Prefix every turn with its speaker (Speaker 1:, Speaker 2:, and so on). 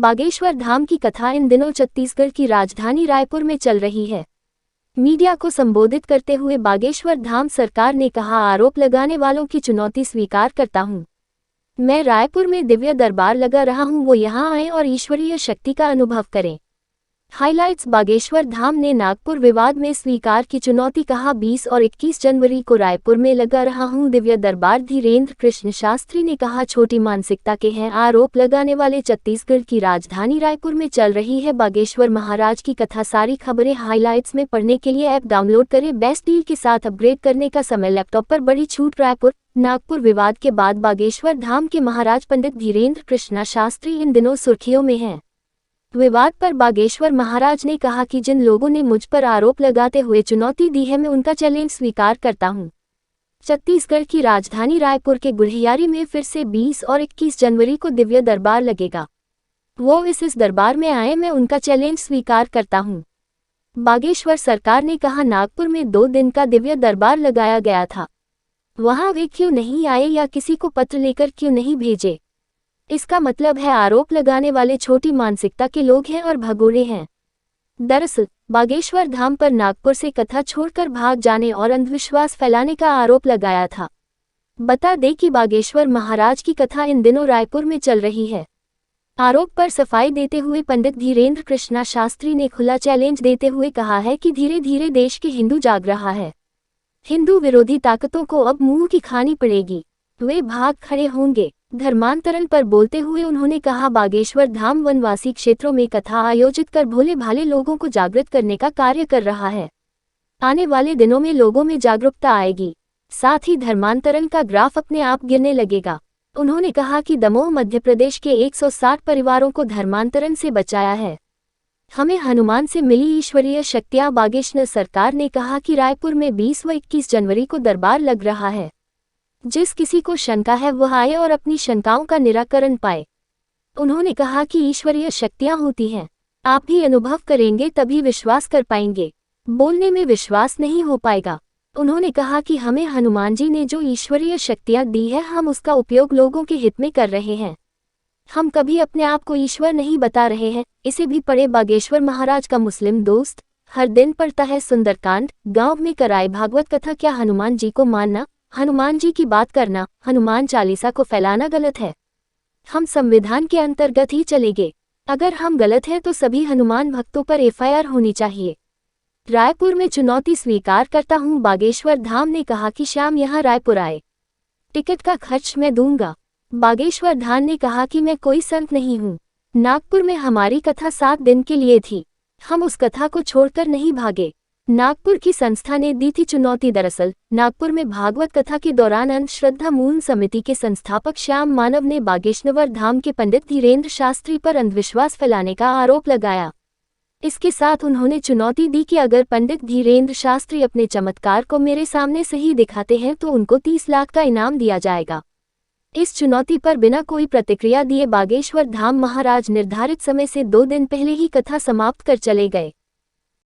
Speaker 1: बागेश्वर धाम की कथा इन दिनों छत्तीसगढ़ की राजधानी रायपुर में चल रही है। मीडिया को संबोधित करते हुए बागेश्वर धाम सरकार ने कहा, आरोप लगाने वालों की चुनौती स्वीकार करता हूं। मैं रायपुर में दिव्य दरबार लगा रहा हूं, वो यहां आए और ईश्वरीय शक्ति का अनुभव करें। हाइलाइट्स। बागेश्वर धाम ने नागपुर विवाद में स्वीकार की चुनौती, कहा 20 और 21 जनवरी को रायपुर में लगा रहा हूं दिव्य दरबार। धीरेन्द्र कृष्ण शास्त्री ने कहा, छोटी मानसिकता के हैं आरोप लगाने वाले। छत्तीसगढ़ की राजधानी रायपुर में चल रही है बागेश्वर महाराज की कथा। सारी खबरें हाइलाइट्स में पढ़ने के लिए ऐप डाउनलोड करें। बेस्ट डील के साथ अपग्रेड करने का समय। लैपटॉप पर बड़ी छूट। रायपुर नागपुर विवाद के बाद बागेश्वर धाम के महाराज पंडित धीरेन्द्र कृष्ण शास्त्री इन दिनों सुर्खियों में हैं। विवाद पर बागेश्वर महाराज ने कहा कि जिन लोगों ने मुझ पर आरोप लगाते हुए चुनौती दी है, मैं उनका चैलेंज स्वीकार करता हूं। छत्तीसगढ़ की राजधानी रायपुर के गुढ़ियारी में फिर से 20 और 21 जनवरी को दिव्य दरबार लगेगा। वो इस दरबार में आए, मैं उनका चैलेंज स्वीकार करता हूं। बागेश्वर सरकार ने कहा, नागपुर में 2 दिन का दिव्य दरबार लगाया गया था, वहां वे क्यों नहीं आए या किसी को पत्र लेकर क्यों नहीं भेजे? इसका मतलब है आरोप लगाने वाले छोटी मानसिकता के लोग हैं और भगोड़े हैं। दरअसल बागेश्वर धाम पर नागपुर से कथा छोड़कर भाग जाने और अंधविश्वास फैलाने का आरोप लगाया था। बता दें कि बागेश्वर महाराज की कथा इन दिनों रायपुर में चल रही है। आरोप पर सफाई देते हुए पंडित धीरेन्द्र कृष्ण शास्त्री ने खुला चैलेंज देते हुए कहा है कि धीरे धीरे देश के हिंदू जाग रहा है। हिंदू विरोधी ताकतों को अब मुंह की खानी पड़ेगी, वे भाग खड़े होंगे। धर्मांतरण पर बोलते हुए उन्होंने कहा, बागेश्वर धाम वनवासी क्षेत्रों में कथा आयोजित कर भोले भाले लोगों को जागृत करने का कार्य कर रहा है। आने वाले दिनों में लोगों में जागरूकता आएगी, साथ ही धर्मांतरण का ग्राफ अपने आप गिरने लगेगा। उन्होंने कहा कि दमोह मध्य प्रदेश के 160 परिवारों को धर्मांतरण से बचाया है। हमें हनुमान से मिली ईश्वरीय शक्तियां। बागेश्वर सरकार ने कहा कि रायपुर में 20 व 21 जनवरी को दरबार लग रहा है। जिस किसी को शंका है वह आए और अपनी शंकाओं का निराकरण पाए। उन्होंने कहा कि ईश्वरीय शक्तियां होती हैं, आप भी अनुभव करेंगे तभी विश्वास कर पाएंगे, बोलने में विश्वास नहीं हो पाएगा। उन्होंने कहा कि हमें हनुमान जी ने जो ईश्वरीय शक्तियां दी है, हम उसका उपयोग लोगों के हित में कर रहे हैं। हम कभी अपने आप को ईश्वर नहीं बता रहे हैं। इसे भी पढ़े। बागेश्वर महाराज का मुस्लिम दोस्त हर दिन पढ़ता है सुंदरकांड, गांव में कराए भागवत कथा। क्या हनुमान जी को मानना, हनुमान जी की बात करना, हनुमान चालीसा को फैलाना गलत है? हम संविधान के अंतर्गत ही चलेंगे। अगर हम गलत हैं तो सभी हनुमान भक्तों पर एफआईआर होनी चाहिए। रायपुर में चुनौती स्वीकार करता हूं। बागेश्वर धाम ने कहा कि शाम यहां रायपुर आए, टिकट का खर्च मैं दूंगा। बागेश्वर धाम ने कहा कि मैं कोई संत नहीं हूं। नागपुर में हमारी कथा 7 दिन के लिए थी, हम उस कथा को छोड़कर नहीं भागे। नागपुर की संस्था ने दी थी चुनौती। दरअसल नागपुर में भागवत कथा के दौरान अंधश्रद्धा मूल समिति के संस्थापक श्याम मानव ने बागेश्वर धाम के पंडित धीरेन्द्र शास्त्री पर अंधविश्वास फैलाने का आरोप लगाया। इसके साथ उन्होंने चुनौती दी कि अगर पंडित धीरेन्द्र शास्त्री अपने चमत्कार को मेरे सामने सही दिखाते हैं तो उनको 30 लाख का इनाम दिया जाएगा। इस चुनौती पर बिना कोई प्रतिक्रिया दिए बागेश्वर धाम महाराज निर्धारित समय से 2 दिन पहले ही कथा समाप्त कर चले गए।